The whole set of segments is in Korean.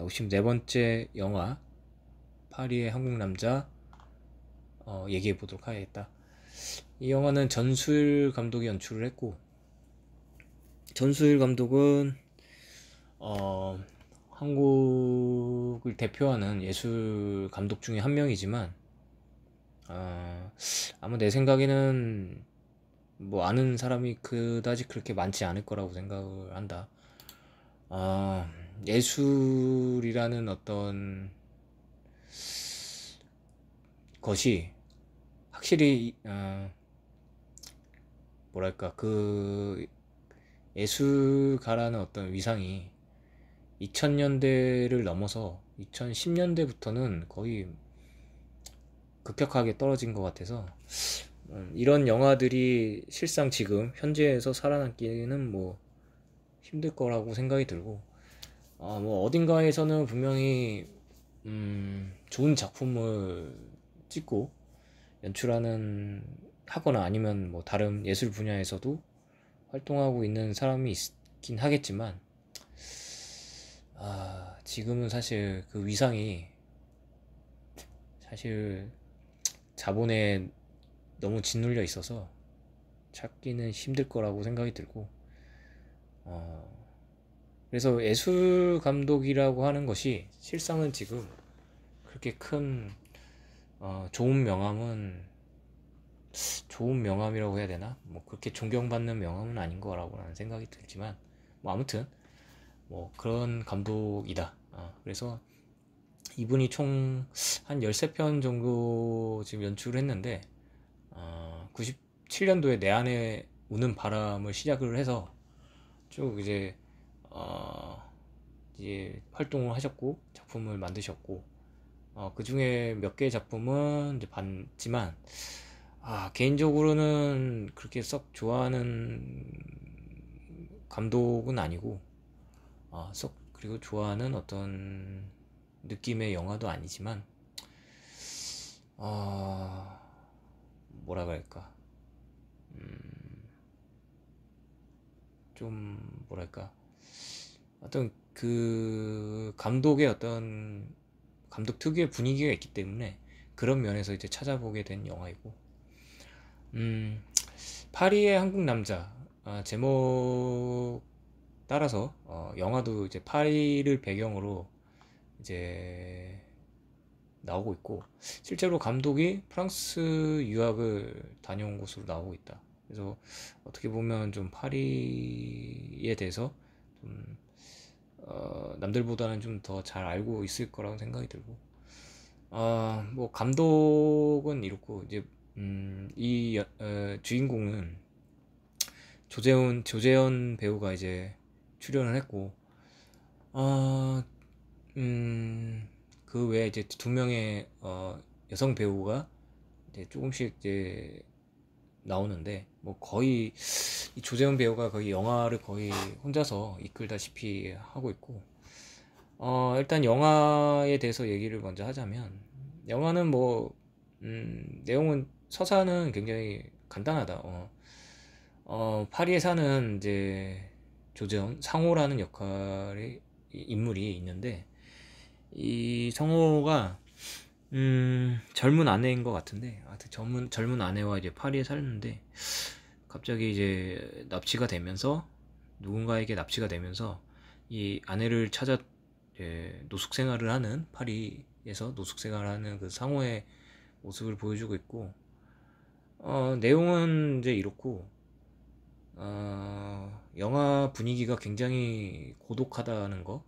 54번째 영화 파리의 한국 남자 얘기해 보도록 하겠다. 이 영화는 전수일 감독이 연출을 했고, 전수일 감독은 한국을 대표하는 예술 감독 중에 한 명이지만 아마 내 생각에는 뭐 아는 사람이 그다지 그렇게 많지 않을 거라고 생각을 한다. 예술이라는 어떤 것이 확실히 뭐랄까, 그 예술가라는 어떤 위상이 2000년대를 넘어서 2010년대부터는 거의 급격하게 떨어진 것 같아서 이런 영화들이 실상 지금 현재에서 살아남기는 뭐 힘들 거라고 생각이 들고, 뭐 어딘가에서는 분명히 좋은 작품을 찍고 연출하는 하거나 아니면 뭐 다른 예술 분야에서도 활동하고 있는 사람이 있긴 하겠지만, 지금은 사실 그 위상이 사실 자본에 너무 짓눌려 있어서 찾기는 힘들 거라고 생각이 들고, 그래서 예술 감독이라고 하는 것이 실상은 지금 그렇게 큰 좋은 명함이라고 해야 되나? 뭐 그렇게 존경받는 명함은 아닌 거라고 라는 생각이 들지만, 뭐 아무튼 뭐 그런 감독이다. 그래서 이분이 총 한 13편 정도 지금 연출을 했는데, 97년도에 내 안에 우는 바람을 시작을 해서 쭉 이제 활동을 하셨고 작품을 만드셨고, 그 중에 몇 개의 작품은 이제 봤지만, 개인적으로는 그렇게 썩 좋아하는 감독은 아니고, 그리고 좋아하는 어떤 느낌의 영화도 아니지만, 뭐라 그럴까, 좀 뭐랄까, 어떤 그 감독의 어떤 감독 특유의 분위기가 있기 때문에 그런 면에서 이제 찾아보게 된 영화이고, 음, 파리의 한국 남자, 제목 따라서 영화도 이제 파리를 배경으로 이제 나오고 있고, 실제로 감독이 프랑스 유학을 다녀온 곳으로 나오고 있다. 그래서 어떻게 보면 좀 파리에 대해서 좀 남들보다는 좀 더 잘 알고 있을 거라고 생각이 들고, 뭐 감독은 이렇고, 이제 주인공은 조재현 배우가 이제 출연을 했고, 어, 그 외에 이제 두 명의 여성 배우가 이제 조금씩 이제 나오는데, 뭐 거의 이 조재현 배우가 거의 영화를 거의 혼자서 이끌다시피 하고 있고, 일단 영화에 대해서 얘기를 먼저 하자면, 영화는 뭐 내용은 서사는 굉장히 간단하다. 파리에 사는 이제 조재현 상호라는 역할의 인물이 있는데, 이 성호가 젊은 아내인 것 같은데, 하여튼 젊은 아내와 이제 파리에 살는데, 갑자기 이제 납치가 되면서, 누군가에게 납치가 되면서 이 아내를 찾아 노숙 생활을 하는, 파리에서 노숙 생활을 하는 그 상호의 모습을 보여주고 있고, 내용은 이제 이렇고, 영화 분위기가 굉장히 고독하다는 거,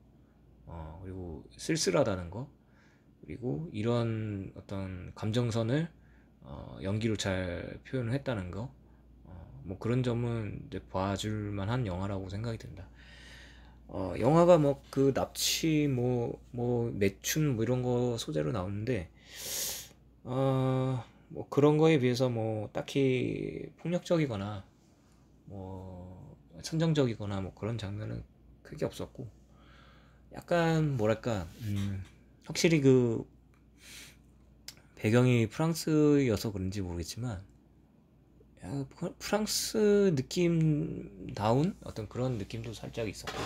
그리고 쓸쓸하다는 거, 그리고 이런 어떤 감정선을 연기로 잘 표현을 했다는 거, 뭐 그런 점은 이제 봐줄 만한 영화라고 생각이 든다. 영화가 뭐 그 납치 뭐 매춘 뭐 이런 거 소재로 나오는데, 뭐 그런 거에 비해서 뭐 딱히 폭력적이거나 뭐 선정적이거나 뭐 그런 장면은 크게 없었고, 약간 뭐랄까, 확실히 그 배경이 프랑스여서 그런지 모르겠지만, 프랑스 느낌다운 어떤 그런 느낌도 살짝 있었고,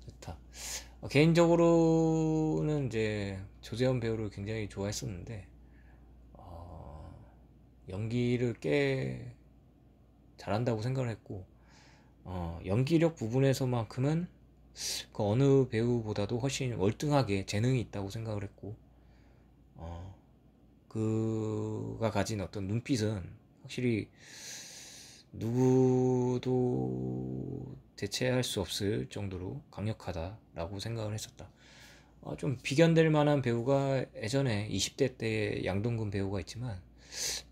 좋다. 개인적으로는 이제 조재현 배우를 굉장히 좋아했었는데 연기를 꽤 잘한다고 생각을 했고 연기력 부분에서만큼은 그 어느 배우보다도 훨씬 월등하게 재능이 있다고 생각을 했고 그가 가진 어떤 눈빛은 확실히 누구도 대체할 수 없을 정도로 강력하다라고 생각을 했었다. 좀 비견될 만한 배우가 예전에 20대 때 양동근 배우가 있지만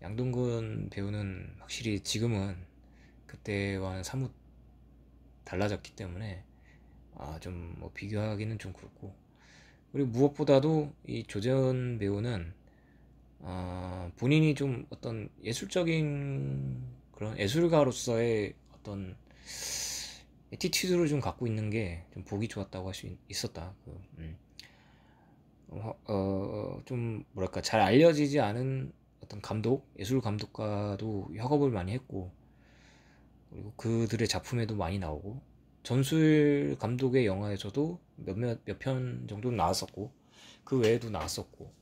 양동근 배우는 확실히 지금은 그때와는 사뭇 달라졌기 때문에 좀 뭐 비교하기는 좀 그렇고, 그리고 무엇보다도 이 조재현 배우는 본인이 좀 어떤 예술적인 그런 예술가로서의 어떤 에티튜드를 좀 갖고 있는 게 좀 보기 좋았다고 할 수 있었다. 좀 뭐랄까 잘 알려지지 않은 어떤 감독, 예술 감독과도 협업을 많이 했고, 그리고 그들의 작품에도 많이 나오고, 전수일 감독의 영화에서도 몇 편 정도 나왔었고, 그 외에도 나왔었고,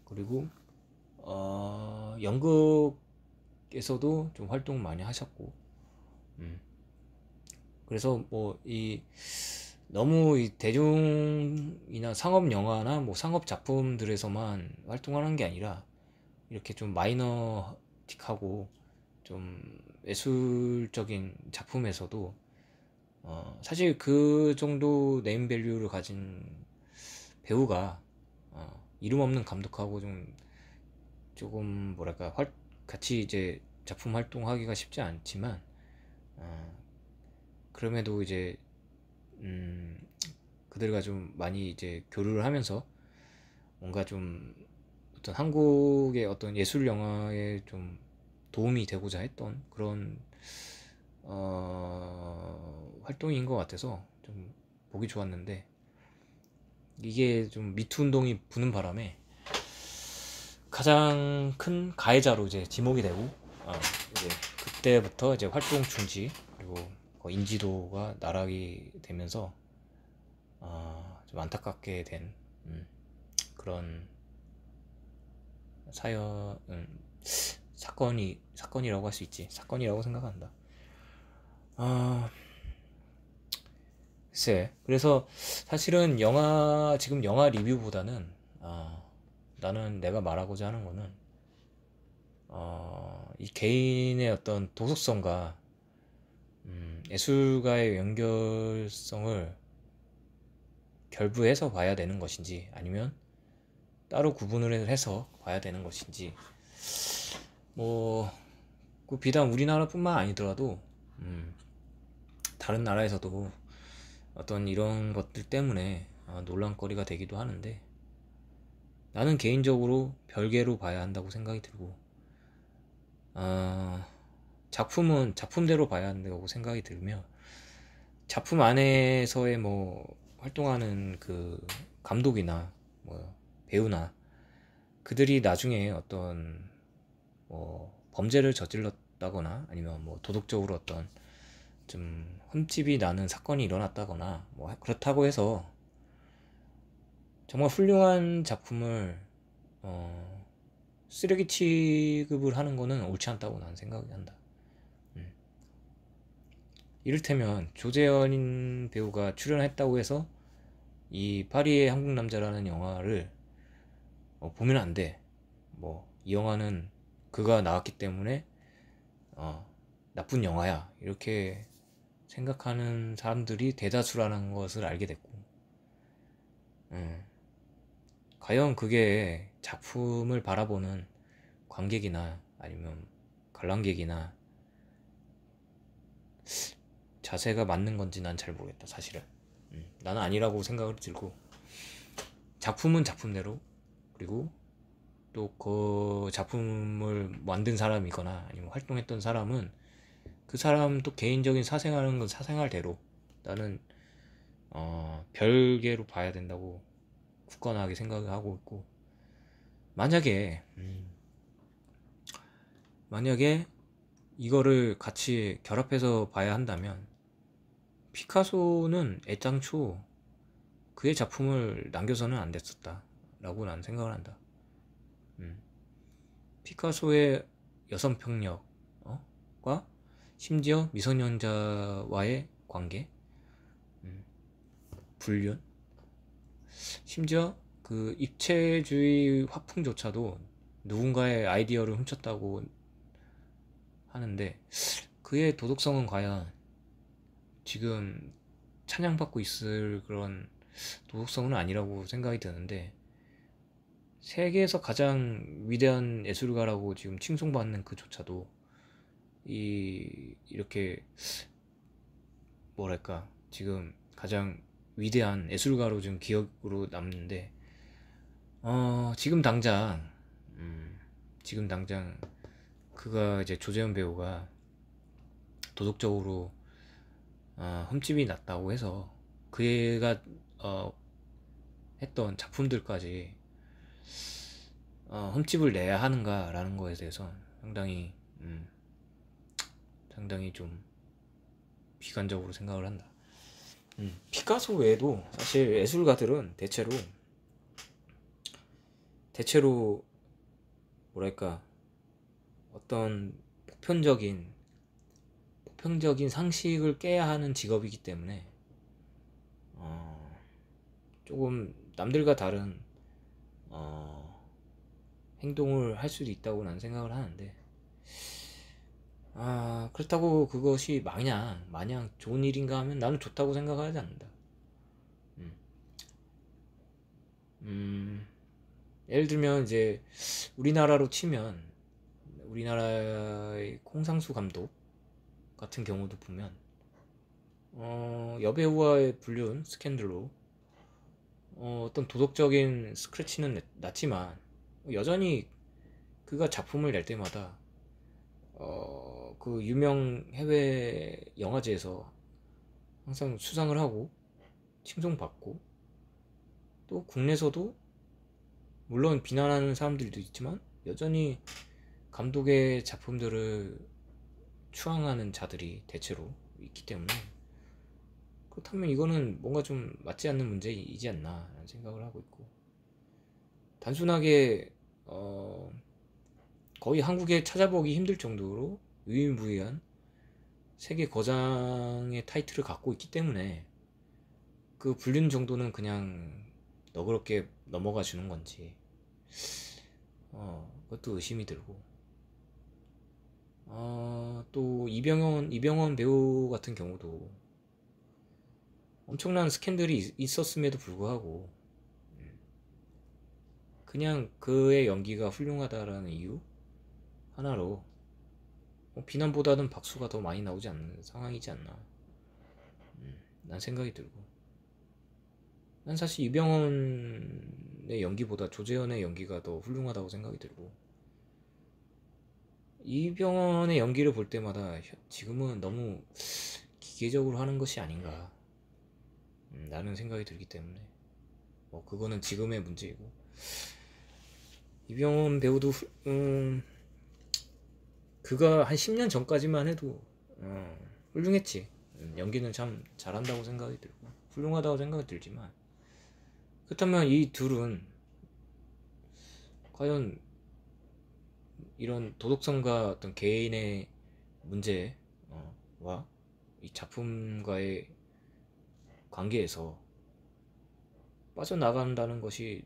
그리고 연극에서도 좀 활동 많이 하셨고, 그래서 뭐 이 너무 이 대중이나 상업 영화나 뭐 상업 작품들에서만 활동하는 게 아니라 이렇게 좀 마이너틱하고 좀 예술적인 작품에서도 사실 그 정도 네임밸류를 가진 배우가 이름 없는 감독하고 조금 뭐랄까 같이 이제 작품 활동하기가 쉽지 않지만 그럼에도 이제 그들과 좀 많이 이제 교류를 하면서 뭔가 좀 어떤 한국의 어떤 예술 영화에 좀 도움이 되고자 했던 그런 활동인 것 같아서 좀 보기 좋았는데, 이게 좀 미투 운동이 부는 바람에 가장 큰 가해자로 이제 지목이 되고 이제 그때부터 이제 활동 중지, 그리고 인지도가 나락이 되면서 좀 안타깝게 된 그런 사연, 사건이라고 할 수 있지. 사건이라고 생각한다. 글쎄, 그래서 사실은 지금 영화 리뷰보다는 나는 내가 말하고자 하는 거는 이 개인의 어떤 도덕성과 예술가의 연결성을 결부해서 봐야 되는 것인지, 아니면 따로 구분을 해서 봐야 되는 것인지, 뭐, 그 비단 우리나라뿐만 아니더라도, 다른 나라에서도 어떤 이런 것들 때문에 논란거리가 되기도 하는데, 나는 개인적으로 별개로 봐야 한다고 생각이 들고, 작품은 작품대로 봐야 한다고 생각이 들며, 작품 안에서의 뭐 활동하는 그 감독이나 뭐 배우나 그들이 나중에 어떤 뭐 범죄를 저질렀다거나 아니면 뭐 도덕적으로 어떤 좀 흠집이 나는 사건이 일어났다거나 뭐 그렇다고 해서 정말 훌륭한 작품을 쓰레기 취급을 하는 거는 옳지 않다고 나는 생각이 한다. 이를테면 조재현 배우가 출연했다고 해서 이 파리의 한국 남자라는 영화를 보면 안 돼. 뭐 이 영화는 그가 나왔기 때문에 나쁜 영화야, 이렇게 생각하는 사람들이 대다수라는 것을 알게 됐고, 과연 그게 작품을 바라보는 관객이나 아니면 관람객이나 자세가 맞는 건지 난 잘 모르겠다, 사실은. 나는 아니라고 생각을 들고, 작품은 작품대로, 그리고 또 그 작품을 만든 사람이거나 아니면 활동했던 사람은 그 사람 또 개인적인 사생활은 그 사생활대로 나는 별개로 봐야 된다고 굳건하게 생각하고 있고, 만약에 이거를 같이 결합해서 봐야 한다면, 피카소는 애당초 그의 작품을 남겨서는 안 됐었다 라고 난 생각을 한다. 피카소의 여성평력과 심지어 미성년자와의 관계, 불륜, 심지어 그 입체주의 화풍조차도 누군가의 아이디어를 훔쳤다고 하는데 그의 도덕성은 과연 지금 찬양받고 있을 그런 도덕성은 아니라고 생각이 드는데, 세계에서 가장 위대한 예술가라고 지금 칭송받는 그조차도 이렇게 뭐랄까 지금 가장 위대한 예술가로 지금 기억으로 남는데, 지금 당장 지금 당장 그가 이제 조재현 배우가 도덕적으로 흠집이 났다고 해서 그가 했던 작품들까지 흠집을 내야 하는가라는 거에 대해서 상당히 좀 비관적으로 생각을 한다. 피카소 외에도 사실 예술가들은 대체로 뭐랄까 어떤 보편적인 상식을 깨야 하는 직업이기 때문에 조금 남들과 다른 행동을 할 수도 있다고 난 생각을 하는데, 그렇다고 그것이 마냥 좋은 일인가 하면 나는 좋다고 생각하지 않는다. 예를 들면 이제 우리나라로 치면 우리나라의 콩상수 감독 같은 경우도 보면 여배우와의 불륜 스캔들로 어떤 도덕적인 스크래치는 났지만 여전히 그가 작품을 낼 때마다 그 유명 해외 영화제에서 항상 수상을 하고 칭송받고, 또 국내에서도 물론 비난하는 사람들도 있지만 여전히 감독의 작품들을 추앙하는 자들이 대체로 있기 때문에, 그렇다면 이거는 뭔가 좀 맞지 않는 문제이지 않나 라는 생각을 하고 있고, 단순하게 거의 한국에 찾아보기 힘들 정도로 유일무이한 세계 거장의 타이틀을 갖고 있기 때문에 그 불륜 정도는 그냥 너그럽게 넘어가 주는 건지 그것도 의심이 들고, 또 이병헌 배우 같은 경우도 엄청난 스캔들이 있었음에도 불구하고 그냥 그의 연기가 훌륭하다라는 이유 하나로 비난보다는 박수가 더 많이 나오지 않는 상황이지 않나 난 생각이 들고, 난 사실 이병헌의 연기보다 조재현의 연기가 더 훌륭하다고 생각이 들고, 이병헌의 연기를 볼 때마다 지금은 너무 기계적으로 하는 것이 아닌가 라는 생각이 들기 때문에 그거는 지금의 문제이고, 이병헌 배우도 그가 한 10년 전까지만 해도 훌륭했지. 연기는 참 잘한다고 생각이 들고 훌륭하다고 생각이 들지만, 그렇다면 이 둘은 과연 이런 도덕성과 어떤 개인의 문제와 이 작품과의 관계에서 빠져나간다는 것이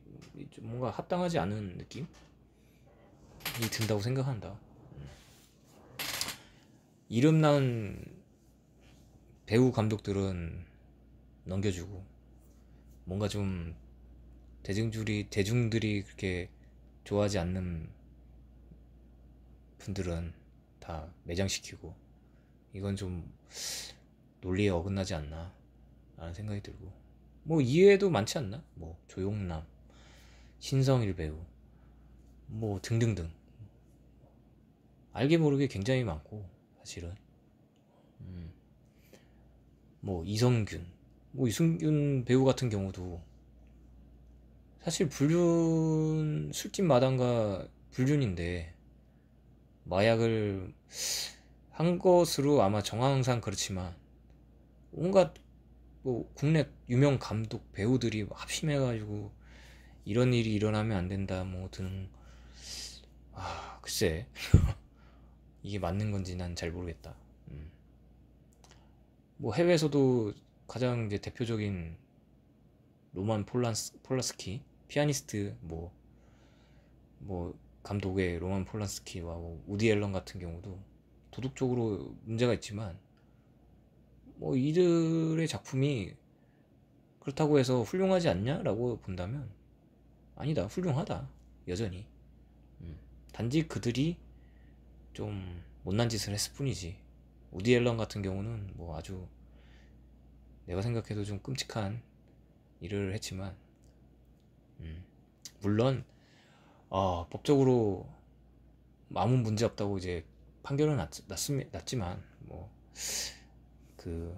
좀 뭔가 합당하지 않은 느낌이 든다고 생각한다. 이름난 배우 감독들은 넘겨주고, 뭔가 좀 대중들이 그렇게 좋아하지 않는 분들은 다 매장시키고, 이건 좀 논리에 어긋나지 않나 라는 생각이 들고, 이외에도 많지 않나? 조용남, 신성일 배우 등등등 알게 모르게 굉장히 많고, 사실은 이성균, 이승균 배우 같은 경우도 사실 술집 마당과 불륜인데 마약을 한 것으로 아마 정황상 그렇지만 온갖 뭐 국내 유명 감독 배우들이 합심해가지고 이런 일이 일어나면 안 된다 뭐 등, 글쎄 이게 맞는 건지 난 잘 모르겠다. 뭐 해외에서도 가장 이제 대표적인 로만 폴란스키 피아니스트 뭐 감독의 로만 폴란스키와 뭐 우디 앨런 같은 경우도 도덕적으로 문제가 있지만 뭐 이들의 작품이 그렇다고 해서 훌륭하지 않냐라고 본다면 아니다, 훌륭하다 여전히. 단지 그들이 좀 못난 짓을 했을 뿐이지. 우디 앨런 같은 경우는 뭐 아주 내가 생각해도 좀 끔찍한 일을 했지만 물론 법적으로 아무 문제 없다고 이제 판결은 났지만 뭐그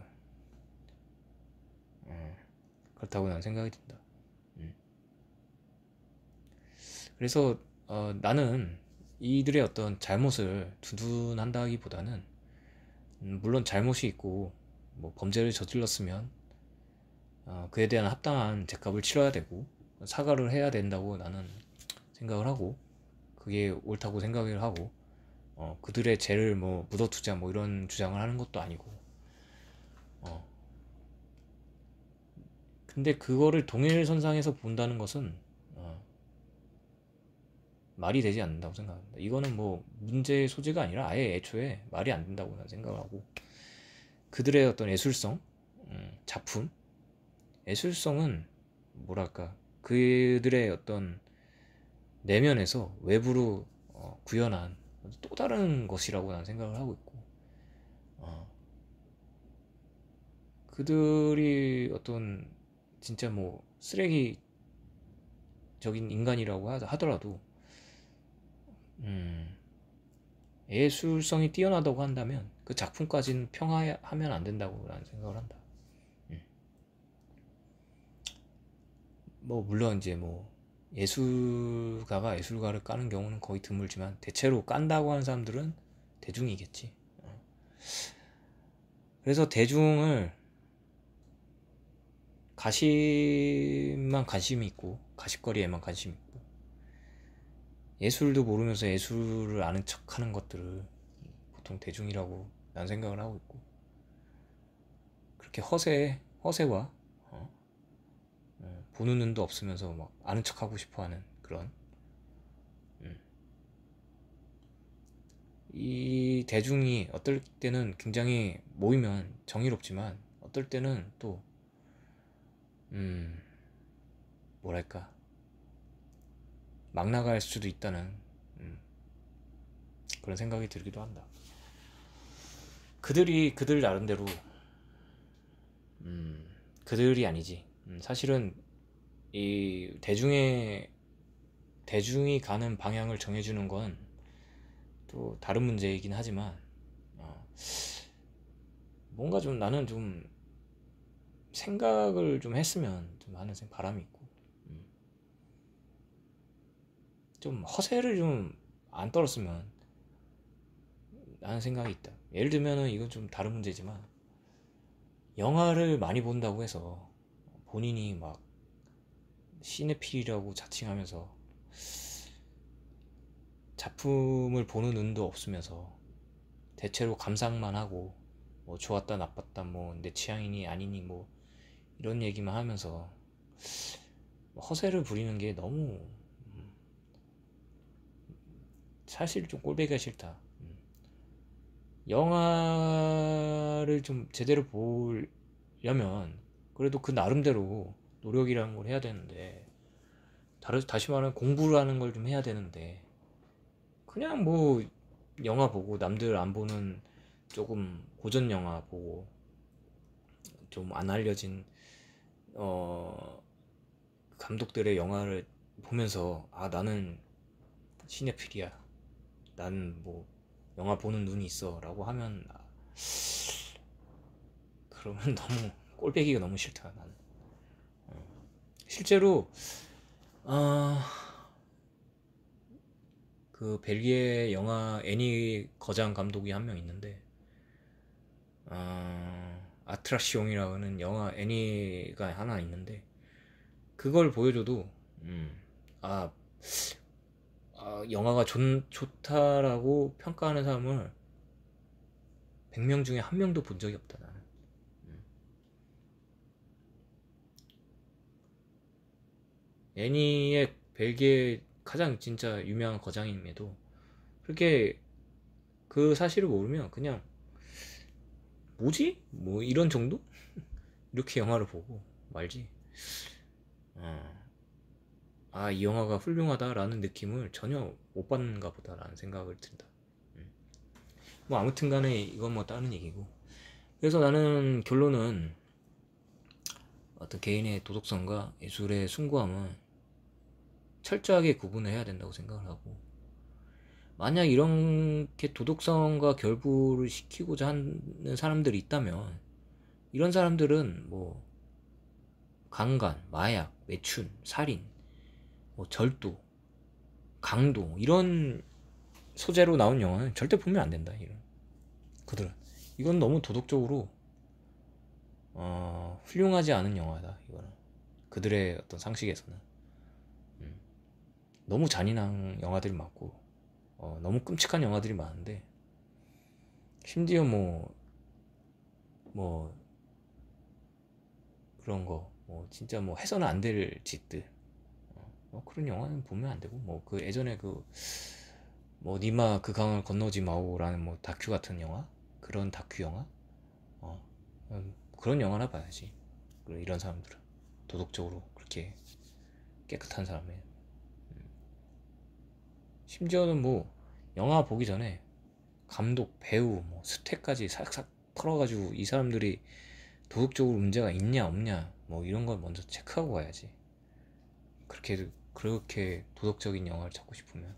그렇다고 난 생각이 든다. 그래서 나는 이들의 어떤 잘못을 두둔한다기보다는 물론 잘못이 있고 뭐 범죄를 저질렀으면 그에 대한 합당한 죄값을 치러야 되고 사과를 해야 된다고 나는 생각을 하고, 그게 옳다고 생각을 하고, 그들의 죄를 뭐 묻어두자 뭐 이런 주장을 하는 것도 아니고. 근데 그거를 동일선상에서 본다는 것은 말이 되지 않는다고 생각합니다. 이거는 뭐 문제의 소지가 아니라 아예 애초에 말이 안 된다고 난 생각을 하고, 그들의 어떤 예술성, 작품, 예술성은 뭐랄까 그들의 어떤 내면에서 외부로 구현한 또 다른 것이라고 난 생각을 하고 있고, 그들이 어떤 진짜 뭐 쓰레기적인 인간이라고 하더라도 예술성이 뛰어나다고 한다면 그 작품까지는 평하하면 안 된다고 나는 생각을 한다. 뭐 물론 이제 뭐 예술가가 예술가를 까는 경우는 거의 드물지만 대체로 깐다고 하는 사람들은 대중이겠지. 그래서 대중을 가십만 관심이 있고 가십거리에만 관심이 있고 예술도 모르면서 예술을 아는 척하는 것들을 보통 대중이라고 난 생각을 하고 있고, 그렇게 허세와 보는 눈도 없으면서 막 아는 척하고 싶어하는 그런 이 대중이 어떨 때는 굉장히 모이면 정의롭지만 어떨 때는 또 뭐랄까 막 나갈 수도 있다는 그런 생각이 들기도 한다. 그들이 그들 나름대로 그들이 아니지. 사실은 이 대중이 가는 방향을 정해주는 건 또 다른 문제이긴 하지만 뭔가 좀 나는 좀 생각을 좀 했으면 좀 하는 바람이 있고, 좀 허세를 좀 안 떨었으면 하는 생각이 있다. 예를 들면은 이건 좀 다른 문제지만 영화를 많이 본다고 해서 본인이 막 시네필이라고 자칭하면서 작품을 보는 눈도 없으면서 대체로 감상만 하고 뭐 좋았다 나빴다 뭐 내 취향이니 아니니 뭐 이런 얘기만 하면서 허세를 부리는 게 너무 사실 좀 꼴보기가 싫다. 영화를 좀 제대로 보려면 그래도 그 나름대로 노력이라는 걸 해야 되는데, 다시 말하면 공부라는 걸 좀 해야 되는데 그냥 뭐 영화 보고 남들 안 보는 조금 고전 영화 보고 좀 안 알려진 감독들의 영화를 보면서 나는 시네필이야, 나는 뭐 영화 보는 눈이 있어 라고 하면 그러면 너무 꼴배기가 너무 싫다. 나는 실제로 어, 그 벨기에 영화 애니 거장 감독이 한 명 있는데 아트라시옹이라는 영화 애니가 하나 있는데 그걸 보여줘도 아, 영화가 좋다라고 평가하는 사람을 100명 중에 한 명도 본 적이 없다 나는. 애니의 벨기에 가장 진짜 유명한 거장임에도 그렇게 그 사실을 모르면 그냥 뭐지? 뭐 이런 정도? 이렇게 영화를 보고 말지. 이 영화가 훌륭하다라는 느낌을 전혀 못 받는가 보다라는 생각을 든다. 뭐 아무튼 간에 이건 뭐 다른 얘기고. 그래서 나는 결론은 어떤 개인의 도덕성과 예술의 숭고함은 철저하게 구분을 해야 된다고 생각을 하고, 만약 이렇게 도덕성과 결부를 시키고자 하는 사람들이 있다면 이런 사람들은 뭐 강간, 마약, 매춘, 살인, 뭐 절도, 강도 이런 소재로 나온 영화는 절대 보면 안 된다. 이런 그들은 이건 너무 도덕적으로 훌륭하지 않은 영화다. 이거는 그들의 어떤 상식에서는 너무 잔인한 영화들이 많고 너무 끔찍한 영화들이 많은데, 심지어 뭐 그런 거 진짜 뭐 해서는 안 될 짓들, 그런 영화는 보면 안 되고, 뭐 그 예전에 그 뭐 니마 그 강을 건너지 마오라는 뭐 다큐 같은 영화, 그런 다큐 영화, 그런 영화나 봐야지. 이런 사람들은 도덕적으로 그렇게 깨끗한 사람이에요. 심지어는 뭐 영화 보기 전에 감독, 배우, 뭐 스태까지 싹싹 털어가지고 이 사람들이 도덕적으로 문제가 있냐 없냐 뭐 이런 걸 먼저 체크하고 가야지. 그렇게 도덕적인 영화를 찾고 싶으면.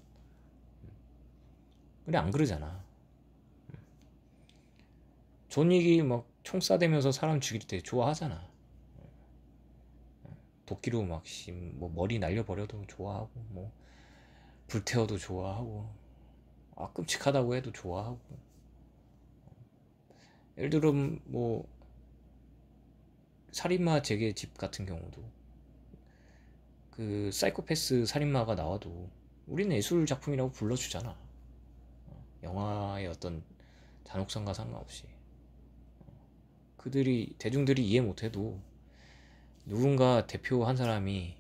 근데 안 그러잖아. 존 윅이 막 총 쏴대면서 사람 죽일 때 좋아하잖아. 도끼로 뭐 머리 날려버려도 좋아하고, 뭐 불태워도 좋아하고, 끔찍하다고 해도 좋아하고. 예를 들어 뭐 살인마 재개집 같은 경우도 그 사이코패스 살인마가 나와도 우리는 예술 작품이라고 불러주잖아. 영화의 어떤 잔혹성과 상관없이. 대중들이 이해 못해도 누군가 대표 한 사람이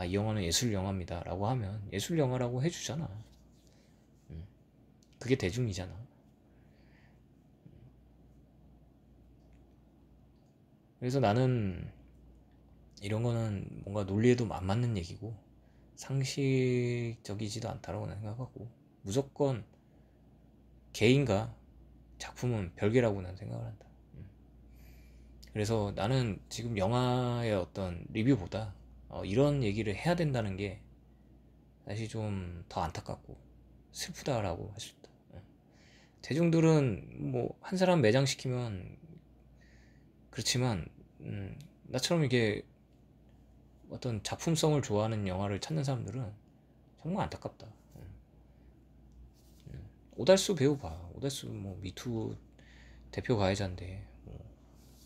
이 영화는 예술 영화입니다 라고 하면 예술 영화라고 해주잖아. 그게 대중이잖아. 그래서 나는 이런 거는 뭔가 논리에도 안 맞는 얘기고 상식적이지도 않다라고 생각하고, 무조건 개인과 작품은 별개라고 난 생각을 한다. 그래서 나는 지금 영화의 어떤 리뷰보다 이런 얘기를 해야 된다는 게 사실 좀 더 안타깝고 슬프다라고 할 수 있다. 대중들은 뭐 한 사람 매장시키면 그렇지만 나처럼 이게 어떤 작품성을 좋아하는 영화를 찾는 사람들은 정말 안타깝다. 오달수 배우 봐. 오달수 뭐 미투 대표 가해자인데 뭐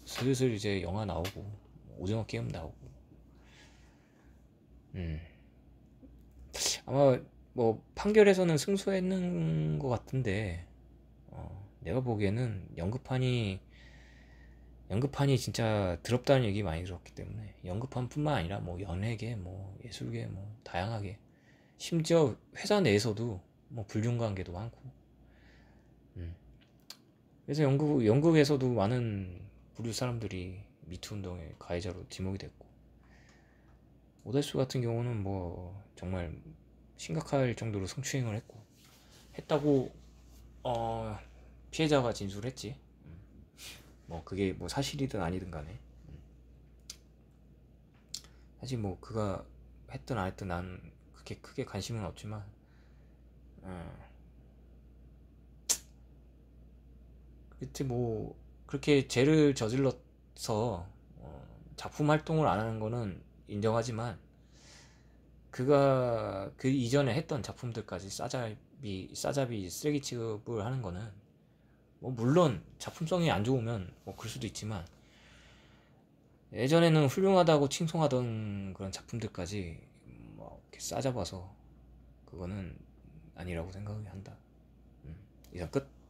슬슬 이제 영화 나오고 오징어 게임 나오고. 아마 뭐 판결에서는 승소했는 것 같은데 내가 보기에는 연극판이 진짜 더럽다는 얘기 많이 들었기 때문에, 연극판뿐만 아니라 뭐 연예계, 뭐 예술계, 뭐 다양하게, 심지어 회사 내에서도 뭐 불륜관계도 많고. 그래서 영국에서도 많은 부류 사람들이 미투 운동의 가해자로 지목이 됐고, 오달수 같은 경우는 뭐 정말 심각할 정도로 성추행을 했다고 피해자가 진술했지. 뭐 그게 뭐 사실이든 아니든 간에 사실 뭐 그가 했든 안 했든 난 그렇게 크게 관심은 없지만, 그치 뭐 그렇게 죄를 저질러서 작품 활동을 안 하는 거는 인정하지만, 그가 그 이전에 했던 작품들까지 싸잡이 쓰레기 취급을 하는 거는, 뭐 물론 작품성이 안 좋으면 뭐 그럴 수도 있지만 예전에는 훌륭하다고 칭송하던 그런 작품들까지 뭐 이렇게 싸잡아서 그거는 아니라고 생각을 한다. 이상 끝.